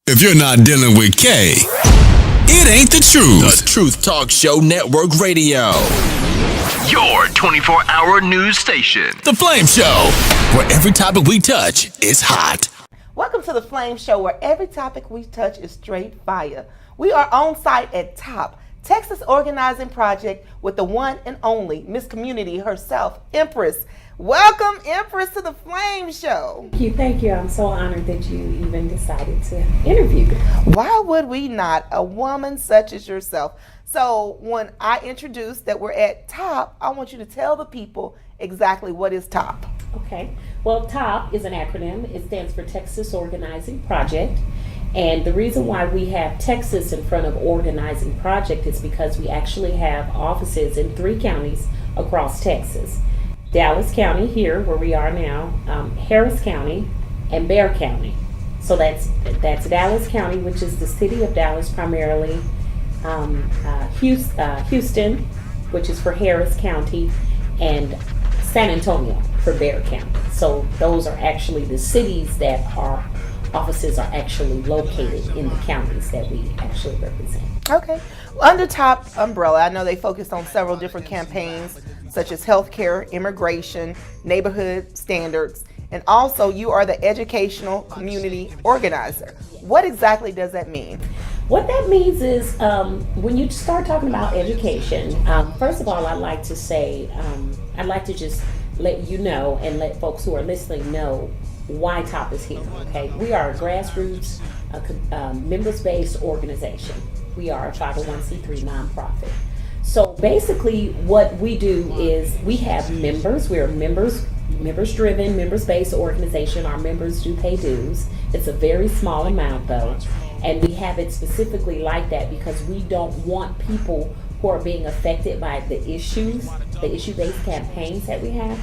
If you're not dealing with Kaye, it ain't the truth. The Truth Talk Show Network Radio. Your 24-hour news station. The Flame Show, where every topic we touch is hot. Welcome to the Flame Show, where every topic we touch is straight fire. We are on site at TOP, Texas Organizing Project, with the one and only Miss Community herself, Empress. Welcome, Empress, to the Flame Show. Thank you. I'm so honored that you even decided to interview me. Why would we not? A woman such as yourself. So when I introduced that we're at TOP, I want you to tell the people exactly what is TOP. Okay. Well, TOP is an acronym. It stands for Texas Organizing Project. And the reason why we have Texas in front of Organizing Project is because we actually have offices in 3 counties across Texas. Dallas County here, where we are now, Harris County, and Bexar County. So that's Dallas County, which is the city of Dallas primarily, Houston, which is for Harris County, and San Antonio for Bexar County. So those are actually the cities that our offices are actually located in the counties that we actually represent. Okay. Under TOP umbrella, I know they focused on several different campaigns, such as healthcare, immigration, neighborhood standards, and also you are the educational community organizer. What exactly does that mean? What that means is when you start talking about education, first of all, I'd like to say, I'd like to just let you know and let folks who are listening know why TOP is here, okay? We are a grassroots, members-based organization. We are a 501c3 nonprofit. So basically what we do is we have members. We're a members-driven, members-based organization. Our members do pay dues. It's a very small amount though. And we have it specifically like that because we don't want people who are being affected by the issue-based campaigns that we have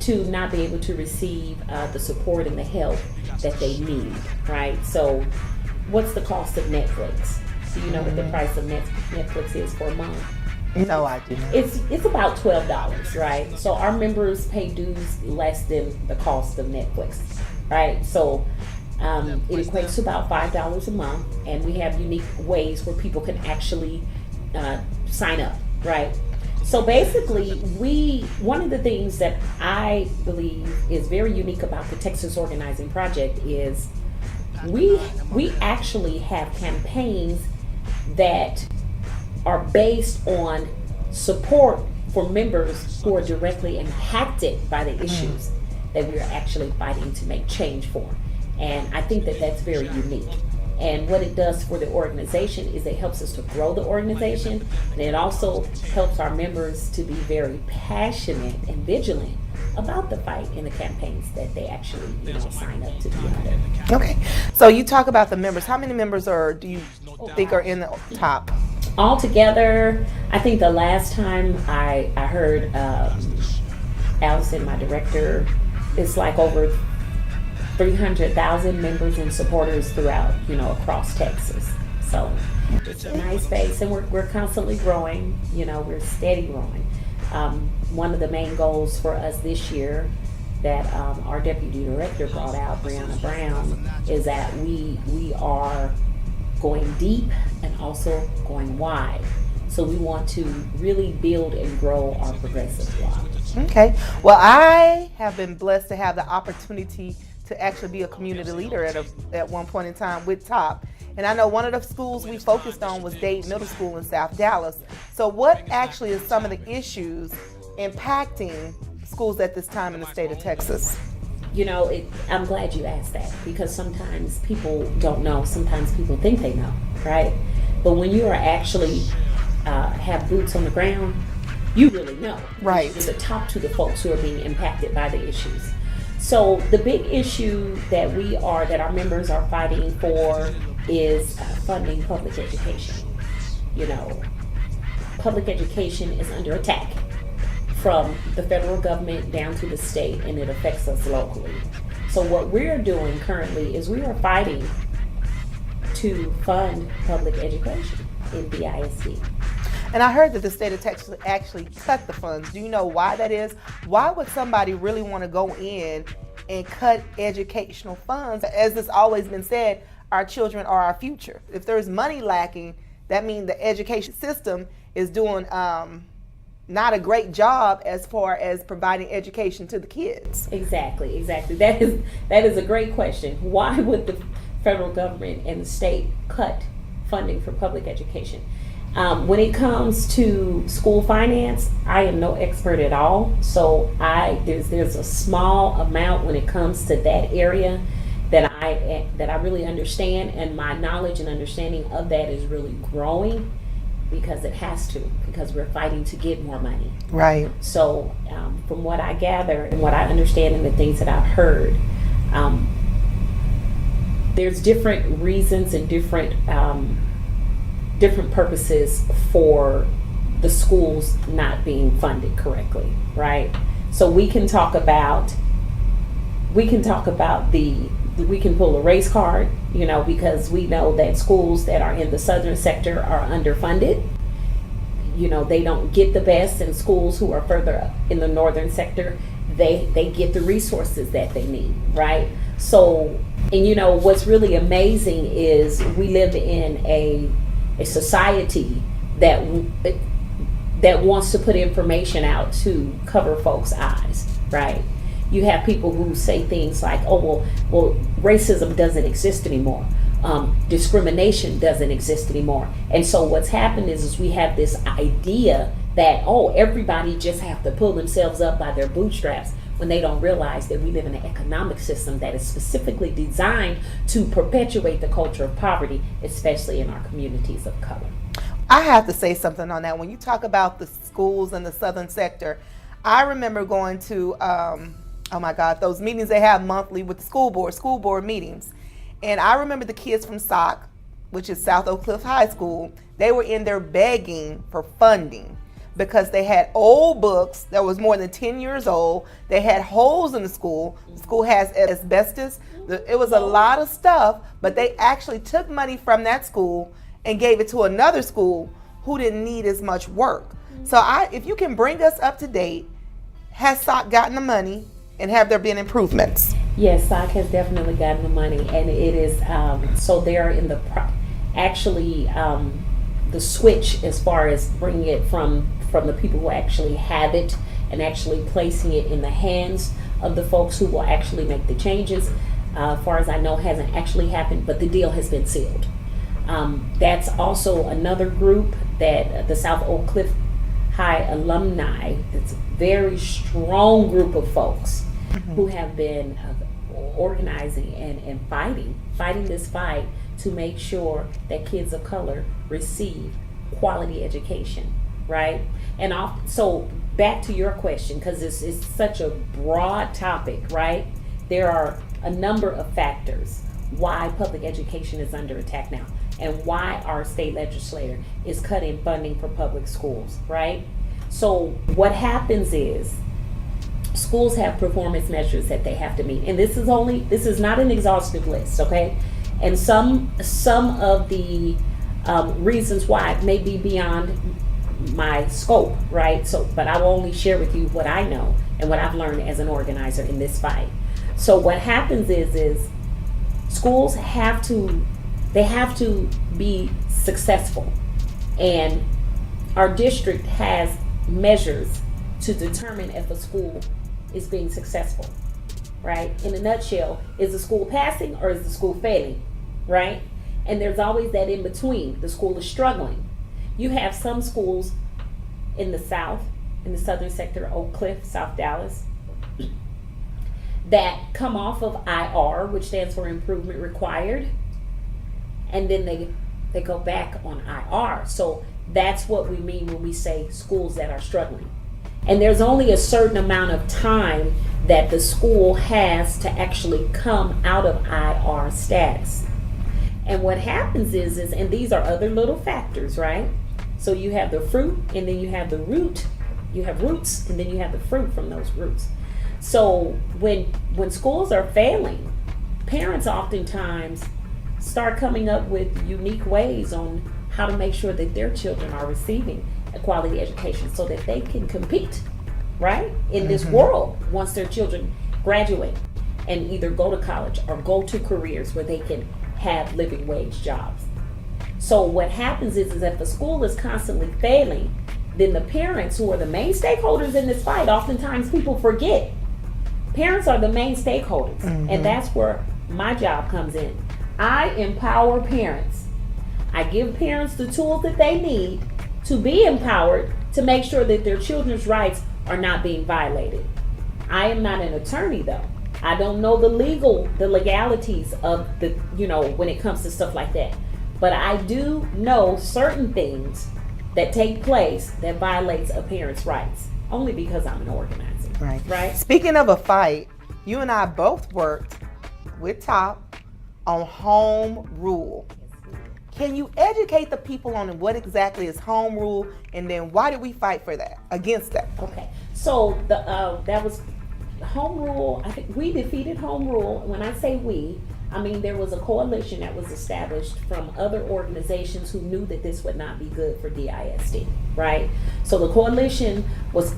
to not be able to receive the support and the help that they need, right? So what's the cost of Netflix? Do you know what the price of Netflix is for a month? No, I do not. It's about $12, right? So our members pay dues less than the cost of Netflix, right? So it equates to about $5 a month, and we have unique ways where people can actually sign up, right? So basically, one of the things that I believe is very unique about the Texas Organizing Project is we actually have campaigns that are based on support for members who are directly impacted by the issues that we are actually fighting to make change for. And I think that that's very unique. And what it does for the organization is it helps us to grow the organization, and it also helps our members to be very passionate and vigilant about the fight and the campaigns that they actually sign up to be under. Okay. So you talk about the members. How many members do you think are in the TOP? Altogether, I think the last time I heard Allison, my director, it's like over 300,000 members and supporters throughout, across Texas. So it's a nice base, and we're constantly growing. We're steady growing. One of the main goals for us this year that our deputy director brought out, Brianna Brown, is that we are going deep and also going wide. So we want to really build and grow our progressive bloc. Okay. Well, I have been blessed to have the opportunity to actually be a community leader at one point in time with TOP. And I know one of the schools we focused on was Dade Middle School in South Dallas. So what actually is some of the issues impacting schools at this time in the state of Texas? I'm glad you asked that, because sometimes people don't know. Sometimes people think they know, right? But when you are actually have boots on the ground, you really know. Right. To the folks who are being impacted by the issues. So the big issue that our members are fighting for is funding public education. Public education is under attack from the federal government down to the state, and it affects us locally. So what we're doing currently is we are fighting to fund public education in the ISD. And I heard that the state of Texas actually cut the funds. Do you know why that is? Why would somebody really want to go in and cut educational funds? As it's always been said, our children are our future. If there's money lacking, that means the education system is doing not a great job as far as providing education to the kids. Exactly. That is a great question. Why would the federal government and the state cut funding for public education? When it comes to school finance, I am no expert at all. So there's a small amount when it comes to that area that I really understand, and my knowledge and understanding of that is really growing because it has to, because we're fighting to get more money. Right. So from what I gather and what I understand and the things that I've heard, there's different reasons and different purposes for the schools not being funded correctly, right? So we can pull a race card, because we know that schools that are in the southern sector are underfunded. They don't get the best, and schools who are further up in the northern sector, they get the resources that they need, right? So, and what's really amazing is we live in a society that wants to put information out to cover folks' eyes, right? You have people who say things like, oh, well, racism doesn't exist anymore. Discrimination doesn't exist anymore. And so what's happened is we have this idea that, everybody just have to pull themselves up by their bootstraps, when they don't realize that we live in an economic system that is specifically designed to perpetuate the culture of poverty, especially in our communities of color. I have to say something on that. When you talk about the schools in the southern sector, I remember going to, those meetings they have monthly with the school board meetings. And I remember the kids from SOC, which is South Oak Cliff High School, they were in there begging for funding because they had old books that was more than 10 years old. They had holes in the school. The school has asbestos. It was a lot of stuff, but they actually took money from that school and gave it to another school who didn't need as much work. So if you can bring us up to date, has SOC gotten the money and have there been improvements? Yes, SOC has definitely gotten the money, and it is, so they're in the switch as far as bringing it from the people who actually have it and actually placing it in the hands of the folks who will actually make the changes. As far as I know, hasn't actually happened, but the deal has been sealed. That's also another group that the South Oak Cliff High alumni, it's a very strong group of folks who have been organizing and fighting this fight to make sure that kids of color receive quality education, right? And so back to your question, because it's such a broad topic, right? There are a number of factors why public education is under attack now, and why our state legislator is cutting funding for public schools, right? So what happens is schools have performance measures that they have to meet, and this is not an exhaustive list, okay? And some of the reasons why it may be beyond my scope, right? So, but I will only share with you what I know and what I've learned as an organizer in this fight. So what happens is schools have to be successful, and our district has measures to determine if a school is being successful, right? In a nutshell, is the school passing or is the school failing, right? And there's always that in between. The school is struggling. You have some schools in the South, in the southern sector, Oak Cliff, South Dallas, that come off of IR, which stands for Improvement Required, and then they go back on IR. So that's what we mean when we say schools that are struggling. And there's only a certain amount of time that the school has to actually come out of IR status. And what happens is, and these are other little factors, right? So you have the fruit, and then you have the root. You have roots, and then you have the fruit from those roots. So when schools are failing, parents oftentimes start coming up with unique ways on how to make sure that their children are receiving a quality education so that they can compete, right, in this world once their children graduate and either go to college or go to careers where they can have living wage jobs. So what happens is if a school is constantly failing, then the parents, who are the main stakeholders in this fight, oftentimes people forget. Parents are the main stakeholders, and that's where my job comes in. I empower parents. I give parents the tools that they need to be empowered to make sure that their children's rights are not being violated. I am not an attorney, though. I don't know the legalities of the, when it comes to stuff like that. But I do know certain things that take place that violates a parent's rights, only because I'm an organizer. Right. Speaking of a fight, you and I both worked with Top on home rule. Can you educate the people on what exactly is home rule, and then why did we fight for that, against that? Okay, so that was home rule. I think we defeated home rule. When I say we, I mean there was a coalition that was established from other organizations who knew that this would not be good for DISD, right? So the coalition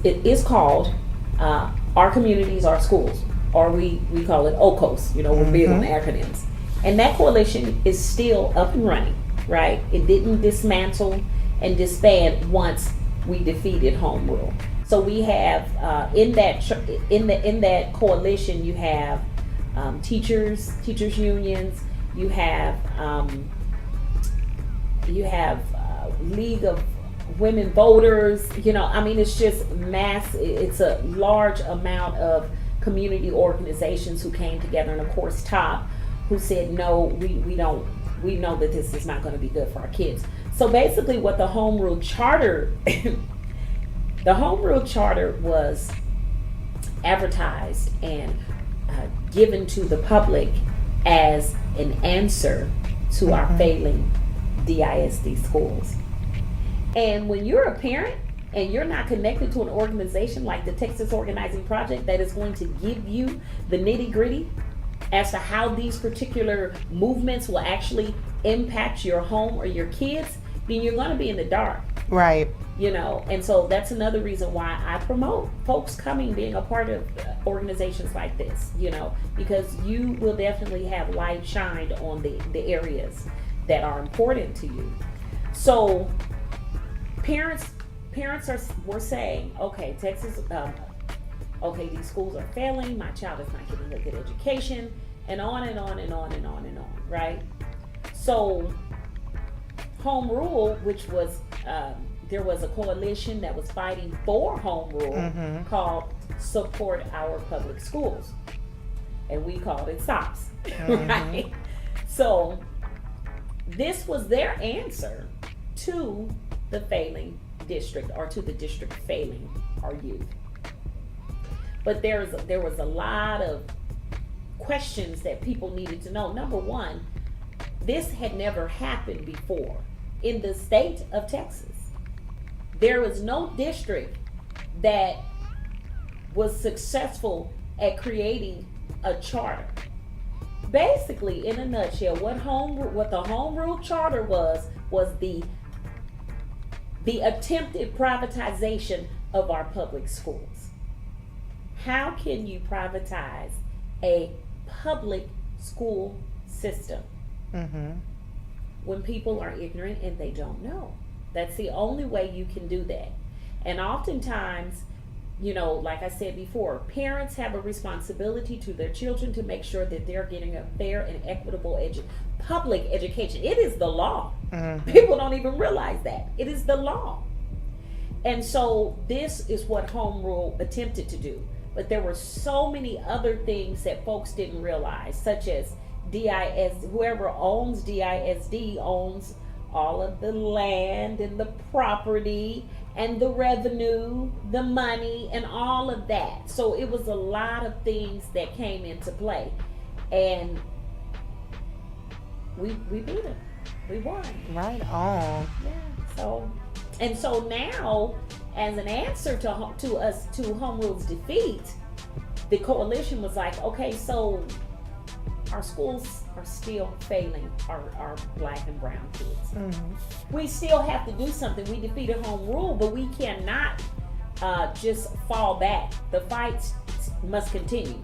is called Our Communities, Our Schools, or we call it OCOS. We're big on acronyms. And that coalition is still up and running, right? It didn't dismantle and disband once we defeated home rule. So we have in that coalition, you have teachers unions, you have League of Women Voters. It's just it's a large amount of community organizations who came together, and of course Top, who said no, we know that this is not going to be good for our kids. So basically what the home rule charter the home rule charter was advertised and given to the public as an answer to our failing DISD schools. And when you're a parent and you're not connected to an organization like the Texas Organizing Project that is going to give you the nitty-gritty as to how these particular movements will actually impact your home or your kids, then you're going to be in the dark. Right. And so that's another reason why I promote folks being a part of organizations like this, because you will definitely have light shined on the areas that are important to you. So parents were saying, okay, Texas, these schools are failing, my child is not getting a good education, and on and on and on and on and on, right? So home rule, which was there was a coalition that was fighting for home rule called Support Our Public Schools, and we called it SOPS, right? So this was their answer to the failing district, or to the district failing our youth. But there was a lot of questions that people needed to know. Number one, this had never happened before in the state of Texas. There was no district that was successful at creating a charter. Basically, in a nutshell, what the home rule charter was the attempted privatization of our public schools. How can you privatize a public school system when people are ignorant and they don't know? That's the only way you can do that. And oftentimes, like I said before, parents have a responsibility to their children to make sure that they're getting a fair and equitable public education. It is the law. People don't even realize that. It is the law. And so this is what home rule attempted to do. But there were so many other things that folks didn't realize, such as whoever owns DISD owns all of the land and the property and the revenue, the money, and all of that. So it was a lot of things that came into play, and we beat them. We won. Right on. Yeah. So now, as an answer to home rule's defeat, the coalition was like, okay, so our schools are still failing our black and brown kids. We still have to do something. We defeated home rule, but we cannot just fall back. The fights must continue.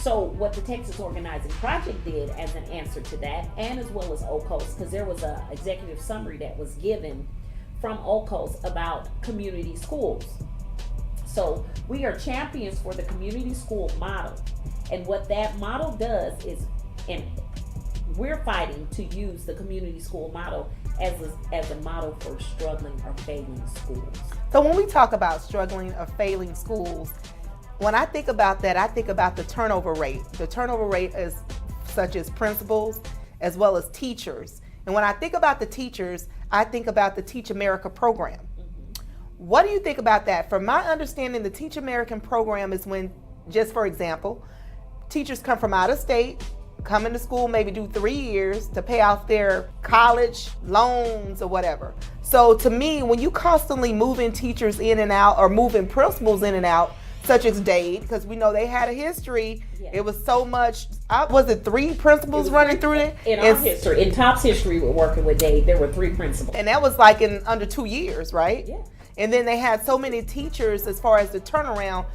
So what the Texas Organizing Project did as an answer to that, and as well as OCOS, because there was an executive summary that was given from OCOS about community schools. So we are champions for the community school model. And what that model does is, and we're fighting to use the community school model as a model for struggling or failing schools. So when we talk about struggling or failing schools, when I think about that, I think about the turnover rate. The turnover rate is such as principals as well as teachers. And when I think about the teachers, I think about the Teach America program. What do you think about that? From my understanding, the Teach American program is when, just for example, teachers come from out of state, come into school, maybe do 3 years to pay off their college loans or whatever. So to me, when you constantly moving teachers in and out or moving principals in and out, such as Dade, because we know they had a history. Yeah. It was so much. Was it 3 principals running through it? In our history, in TOP's history, we're working with Dade. There were 3 principals, and that was like in under 2 years, right? Yeah. And then they had so many teachers as far as the turnaround,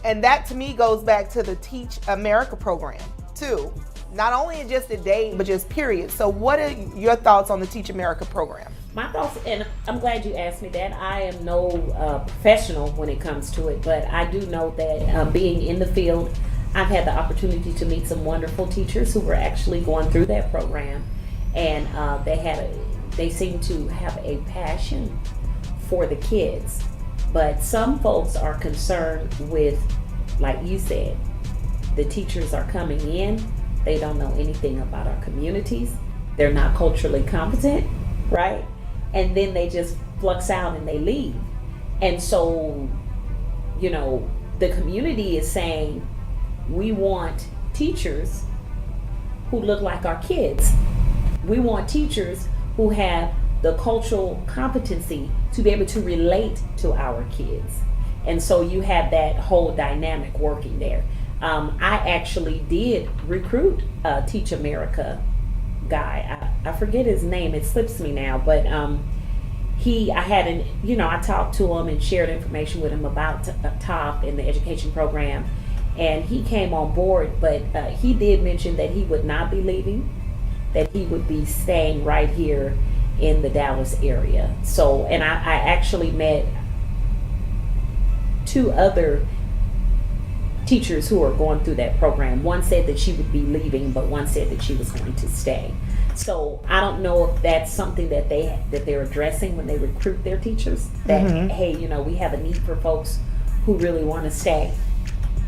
and that to me goes back to the Teach America program too. Not only just at Dade, but just period. So, what are your thoughts on the Teach America program? My thoughts, and I'm glad you asked me that. I am no professional when it comes to it, but I do know that being in the field, I've had the opportunity to meet some wonderful teachers who were actually going through that program, and they seem to have a passion for the kids. But some folks are concerned with, like you said, the teachers are coming in, they don't know anything about our communities, they're not culturally competent, right? And then they just flux out and they leave. And so, the community is saying, we want teachers who look like our kids. We want teachers who have the cultural competency to be able to relate to our kids. And so you have that whole dynamic working there. I actually did recruit a Teach America guy. I forget his name, it slips me now, but I talked to him and shared information with him about TOP and the education program, and he came on board, but he did mention that he would not be leaving, that he would be staying right here in the Dallas area. So, and I actually met 2 other teachers who are going through that program. One said that she would be leaving, but one said that she was going to stay. So I don't know if that's something that they're addressing when they recruit their teachers. That hey, we have a need for folks who really want to stay.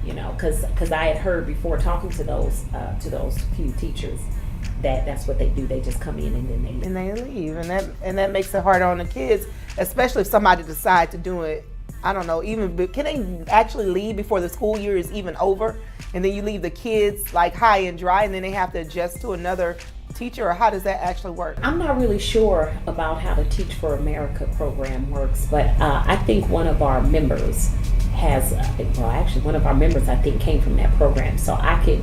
Because I had heard before talking to those few teachers that's what they do. They just come in and then they leave. And they leave, and that makes it harder on the kids, especially if somebody decides to do it. I don't know, can they actually leave before the school year is even over? And then you leave the kids like high and dry, and then they have to adjust to another teacher, or how does that actually work? I'm not really sure about how the Teach for America program works, but I think one of our members one of our members I think came from that program, so I can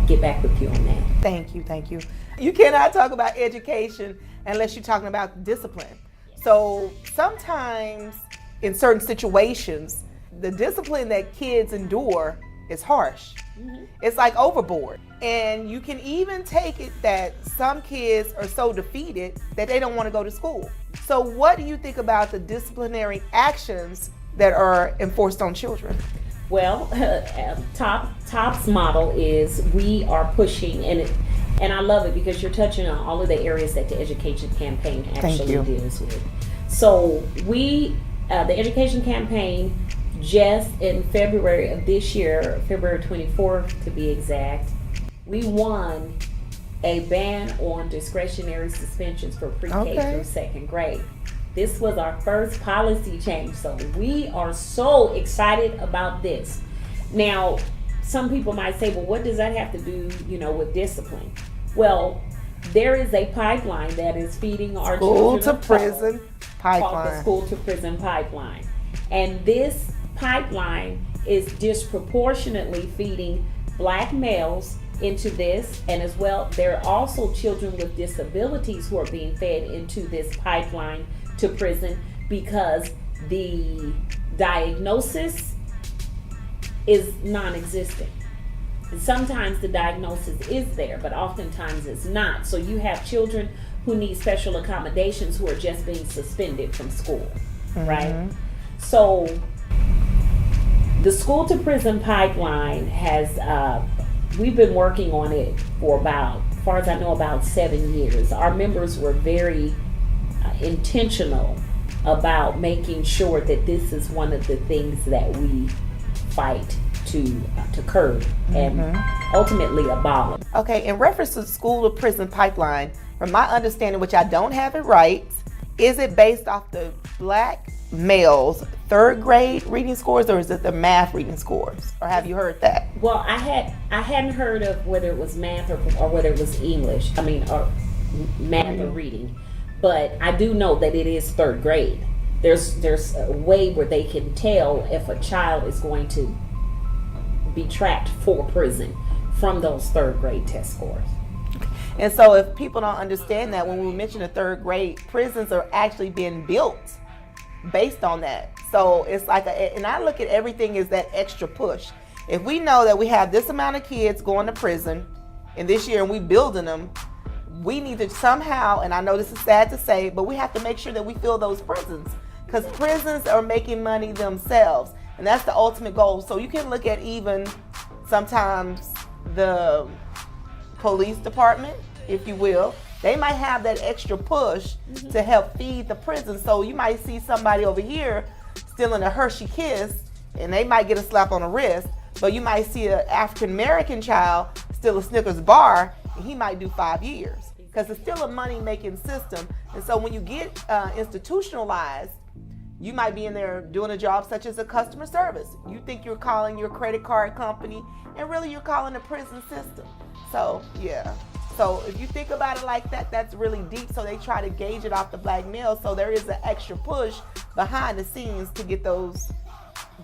get back with you on that. Thank you. You cannot talk about education unless you're talking about discipline. So sometimes in certain situations, the discipline that kids endure is harsh. Mm-hmm. It's like overboard. And you can even take it that some kids are so defeated that they don't want to go to school. So what do you think about the disciplinary actions that are enforced on children? Well, TOP's model is we are pushing, and I love it because you're touching on all of the areas that the education campaign actually deals with. So the education campaign, just in February of this year, February 24th to be exact, we won a ban on discretionary suspensions for pre-K through second grade. This was our first policy change, so we are so excited about this. Now, some people might say, well, what does that have to do, with discipline? Well, there is a pipeline that is feeding our children to prison pipeline. Called the school to prison pipeline. And this pipeline is disproportionately feeding Black males into this, and as well, there are also children with disabilities who are being fed into this pipeline to prison because the diagnosis is non-existent. sometimes the diagnosis is there, but oftentimes it's not. So you have children who need special accommodations who are just being suspended from school, right? So the school to prison pipeline has, we've been working on it for about, as far as I know, about 7 years. Our members were very intentional about making sure that this is one of the things that we fight to curb and ultimately abolish. Okay, in reference to the school to prison pipeline, from my understanding, which I don't have it right, is it based off the black males' third grade reading scores, or is it the math reading scores? Or have you heard that? Well, I hadn't heard of whether it was math or whether it was English. I mean, or math or reading. But I do know that it is third grade. There's a way where they can tell if a child is going to be tracked for prison from those third grade test scores. And so if people don't understand that, when we mention the third grade, prisons are actually being built based on that. So it's like, and I look at everything as that extra push. If we know that we have this amount of kids going to prison in this year and we building them, we need to somehow, and I know this is sad to say, but we have to make sure that we fill those prisons, because prisons are making money themselves, and that's the ultimate goal. So you can look at even sometimes the police department, if you will, they might have that extra push to help feed the prison. So you might see somebody over here stealing a Hershey Kiss, and they might get a slap on the wrist, but you might see an African American child steal a Snickers bar, and he might do 5 years, because it's still a money-making system. And so when you get institutionalized, you might be in there doing a job such as a customer service. You think you're calling your credit card company, and really you're calling the prison system. So, yeah. So if you think about it like that, that's really deep. So they try to gauge it off the black male. So there is an extra push behind the scenes to get those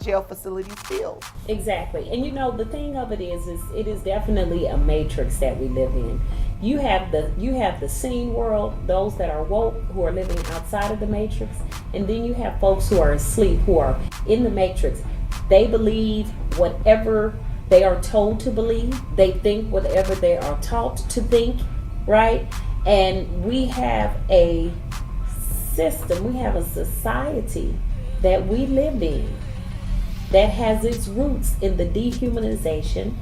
jail facilities filled. Exactly. And you know, the thing of it is it is definitely a matrix that we live in. You have the seen world, those that are woke, who are living outside of the matrix, and then you have folks who are asleep, who are in the matrix. They believe whatever they are told to believe. They think whatever they are taught to think, right? And we have a system, we have a society that we live in that has its roots in the dehumanization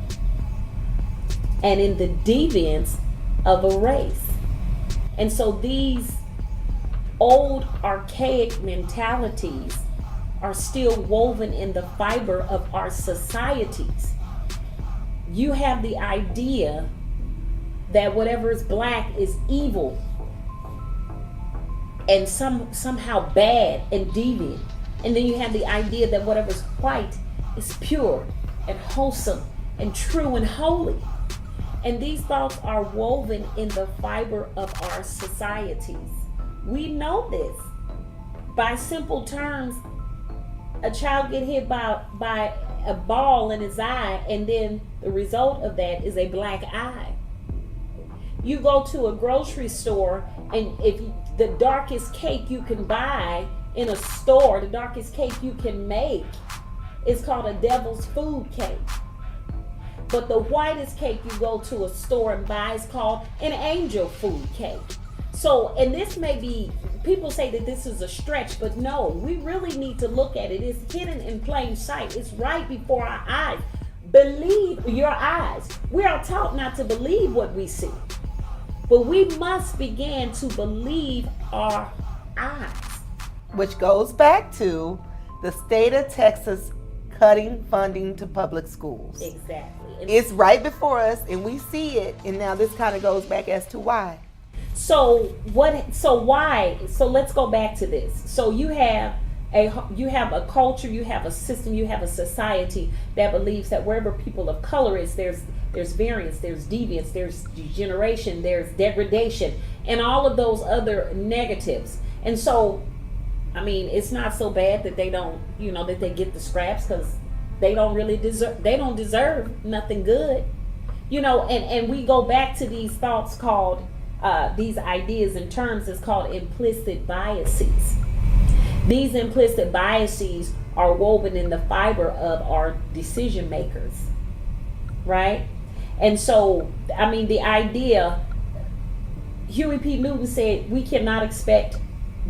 and in the deviance of a race. And so these old archaic mentalities are still woven in the fiber of our societies. You have the idea that whatever is black is evil and somehow bad and deviant. And then you have the idea that whatever is white is pure and wholesome and true and holy. And these thoughts are woven in the fiber of our societies. We know this. By simple terms, a child get hit by a ball in his eye, and then the result of that is a black eye. You go to a grocery store, and if the darkest cake you can buy in a store, the darkest cake you can make, is called a devil's food cake. But the whitest cake you go to a store and buy is called an angel food cake. So, and this may be, people say that this is a stretch, but no, we really need to look at it. It's hidden in plain sight. It's right before our eyes. Believe your eyes. We are taught not to believe what we see, but we must begin to believe our eyes. Which goes back to the state of Texas cutting funding to public schools. Exactly. It's right before us, and we see it, and now this kind of goes back as to why. So why? So let's go back to this. So you have a culture, you have a system, you have a society that believes that wherever people of color is, there's variance, there's deviance, there's degeneration, there's degradation, and all of those other negatives. And so, I mean, it's not so bad that they don't, that they get the scraps, because they don't deserve nothing good. And we go back to these thoughts called, these ideas and terms is called implicit biases. These implicit biases are woven in the fiber of our decision makers, right? And so, I mean, the idea, Huey P. Newton said, we cannot expect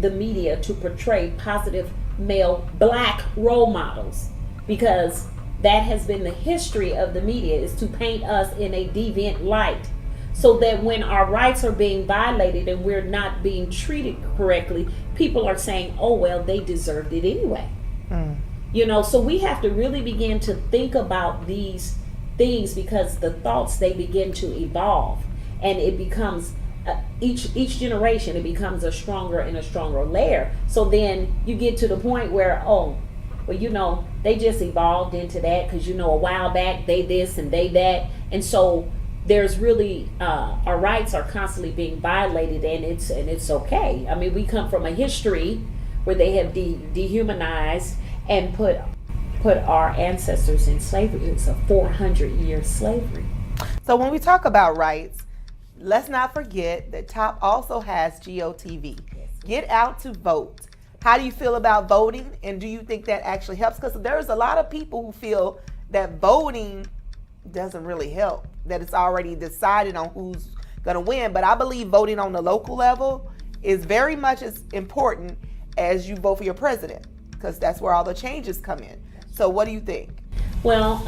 the media to portray positive male black role models, because that has been the history of the media, is to paint us in a deviant light, so that when our rights are being violated and we're not being treated correctly, people are saying, oh, well, they deserved it anyway. You know, so we have to really begin to think about these things, because the thoughts, they begin to evolve, and it becomes each generation, it becomes a stronger and a stronger layer. So then you get to the point where, oh, well, you know, they just evolved into that because, you know, a while back they this and they that, and so there's really our rights are constantly being violated, and it's okay. I mean, we come from a history where they have dehumanized and put our ancestors in slavery. It's a 400-year slavery. So when we talk about rights, let's not forget that TOP also has GOTV. Get out to vote. How do you feel about voting, and do you think that actually helps? Because there's a lot of people who feel that voting doesn't really help, that it's already decided on who's going to win. But I believe voting on the local level is very much as important as you vote for your president, because that's where all the changes come in. So what do you think? Well,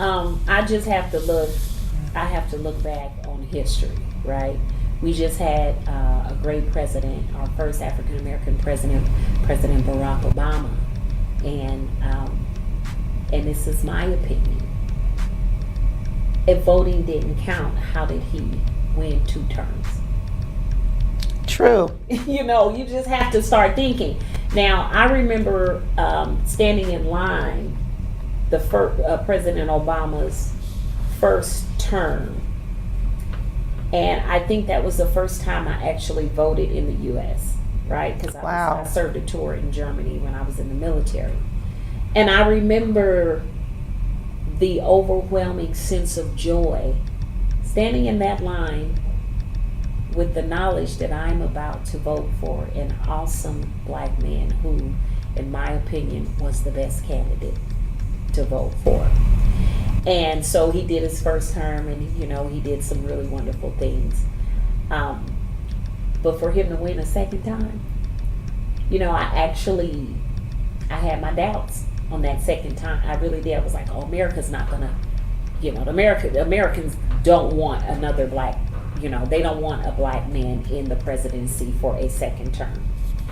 I just have to look back on history, right? We just had a great president, our first African American president, President Barack Obama, and this is my opinion. If voting didn't count, how did he win 2 terms? True. You know, you just have to start thinking. Now, I remember standing in line the President Obama's first term, and I think that was the first time I actually voted in the U.S., right? Because I served a tour in Germany when I was in the military. And I remember the overwhelming sense of joy standing in that line with the knowledge that I'm about to vote for an awesome black man who, in my opinion, was the best candidate to vote for. And so he did his first term, and you know, he did some really wonderful things. But for him to win a second time, you know, I had my doubts on that second time. I really did. I was like, oh, America's not gonna, you know, the Americans don't want another black, you know, they don't want a black man in the presidency for a second term.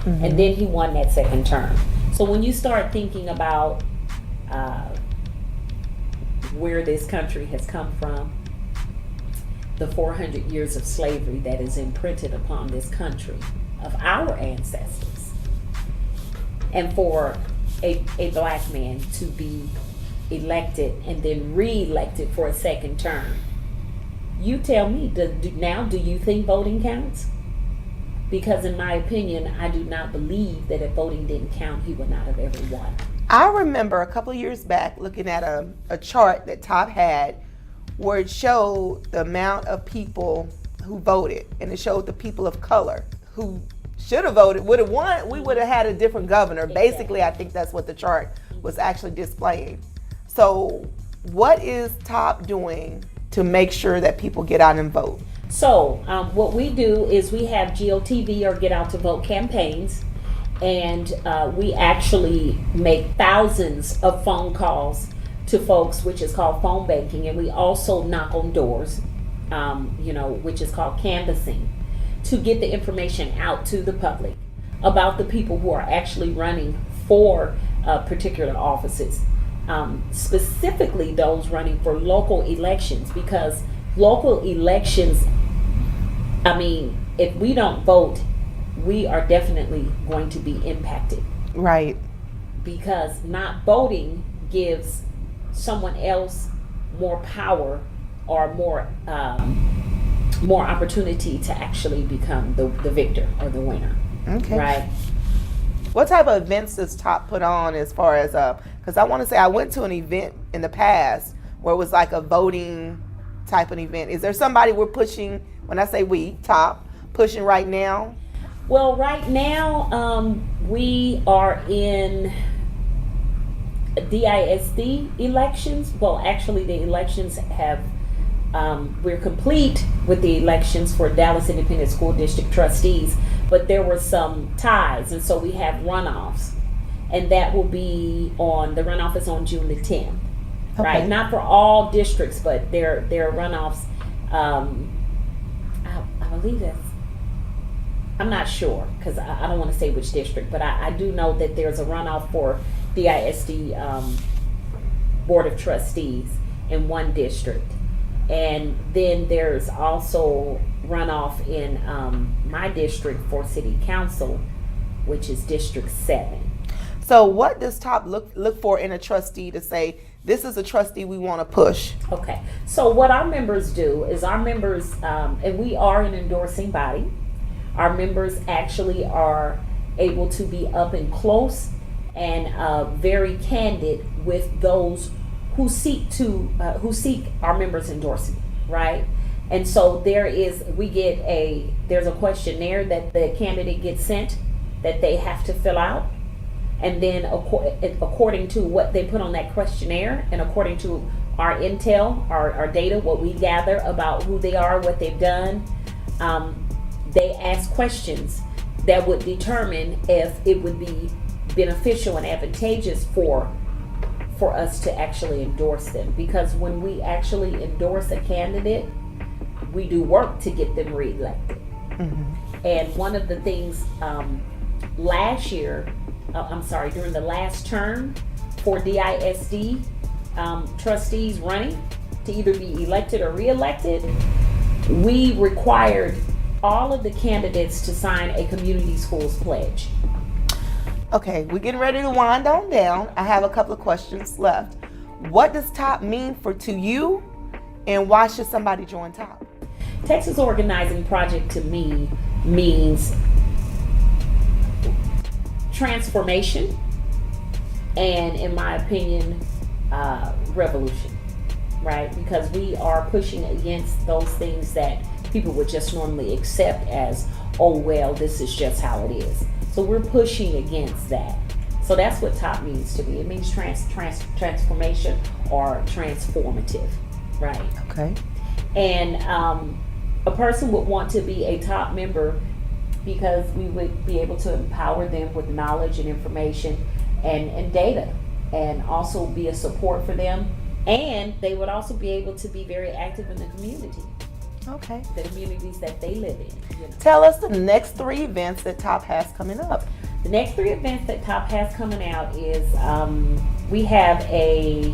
Mm-hmm. And then he won that second term. So when you start thinking about where this country has come from, the 400 years of slavery that is imprinted upon this country of our ancestors, and for a black man to be elected and then re-elected for a second term, you tell me, do you think voting counts? Because in my opinion, I do not believe that if voting didn't count, he would not have ever won. I remember a couple of years back looking at a chart that TOP had where it showed the amount of people who voted, and it showed the people of color who should have voted, would have won. We would have had a different governor. Exactly. Basically, I think that's what the chart was actually displaying. So what is TOP doing to make sure that people get out and vote? So what we do is we have GOTV, or Get Out to Vote, campaigns. And we actually make thousands of phone calls to folks, which is called phone banking. And we also knock on doors, you know, which is called canvassing, to get the information out to the public about the people who are actually running for particular offices, specifically those running for local elections. Because local elections, I mean, if we don't vote, we are definitely going to be impacted. Right. Because not voting gives someone else more power or more opportunity to actually become the victor or the winner. Okay. Right. What type of events does TOP put on, as far as because I want to say I went to an event in the past where it was like a voting type of event. Is there somebody we're pushing, when I say we, TOP, pushing right now? Well, right now, we are in DISD elections. Well, actually, the elections have we're complete with the elections for Dallas Independent School District trustees, but there were some ties, and so we have runoffs, and that will be the runoff is on June the 10th, right? Not for all districts, but there are runoffs. I believe that's, I'm not sure, because I don't want to say which district, but I do know that there's a runoff for the ISD Board of Trustees in one district. And then there's also runoff in my district for City Council, which is District 7. So what does TOP look for in a trustee to say, this is a trustee we want to push? Okay, so what our members do is and we are an endorsing body, our members actually are able to be up and close and very candid with those who seek our members' endorsement, right? And so there's a questionnaire that the candidate gets sent that they have to fill out. And then according to what they put on that questionnaire and according to our intel, our data, what we gather about who they are, what they've done, they ask questions that would determine if it would be beneficial and advantageous for us to actually endorse them. Because when we actually endorse a candidate, we do work to get them reelected. Mm-hmm. And one of the things during the last term for DISD trustees running to either be elected or reelected, we required all of the candidates to sign a community schools pledge. Okay, we're getting ready to wind on down. I have a couple of questions left. What does TOP mean to you, and why should somebody join TOP? Texas Organizing Project to me means transformation and, in my opinion, revolution, right? Because we are pushing against those things that people would just normally accept as, oh, well, this is just how it is. So we're pushing against that. So that's what TOP means to me. It means transformation or transformative, right? Okay. And a person would want to be a TOP member because we would be able to empower them with knowledge and information and data, and also be a support for them. And they would also be able to be very active in the community. Okay. The communities that they live in. You know. Tell us the next 3 events that TOP has coming up. The next 3 events that TOP has coming out is we have a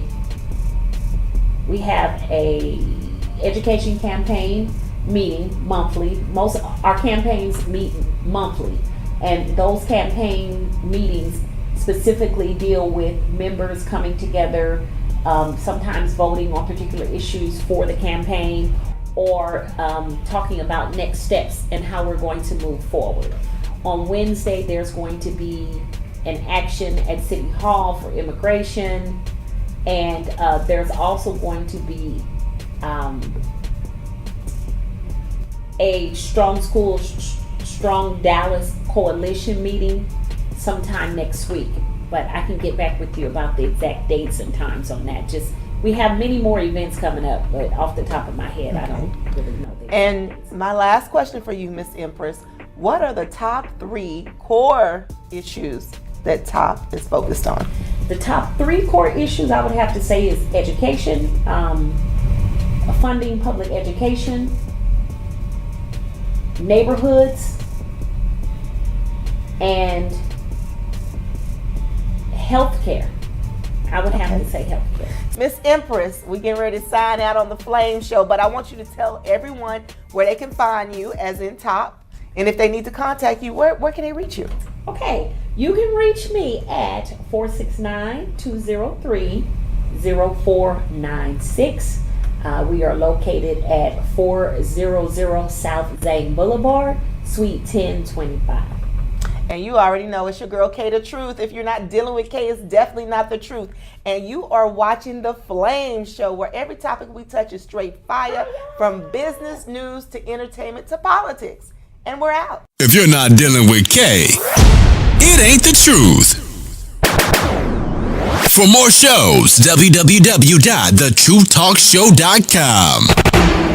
education campaign meeting monthly. Most our campaigns meet monthly, and those campaign meetings specifically deal with members coming together, sometimes voting on particular issues for the campaign, or talking about next steps and how we're going to move forward. On Wednesday, there's going to be an action at City Hall for immigration, and there's also going to be a Strong Dallas Coalition meeting sometime next week. But I can get back with you about the exact dates and times on that. We have many more events coming up, but off the top of my head, okay. I don't really know. And my last question for you, Miss Empress, what are the top 3 core issues that TOP is focused on? The top 3 core issues I would have to say is education, funding public education, neighborhoods, and healthcare. I would have to say healthcare. Miss Empress, we getting ready to sign out on the Flame Show, but I want you to tell everyone where they can find you, as in TOP, and if they need to contact you, where can they reach you? Okay, you can reach me at 469-203-0496. We are located at 400 South Zane Boulevard, Suite 1025. And you already know it's your girl, Kaye TheTruth. If you're not dealing with Kaye, it's definitely not the truth. And you are watching The Flame Show, where every topic we touch is straight fire, from business news to entertainment to politics. And we're out. If you're not dealing with Kaye, it ain't the truth. For more shows, www.thetruthtalkshow.com.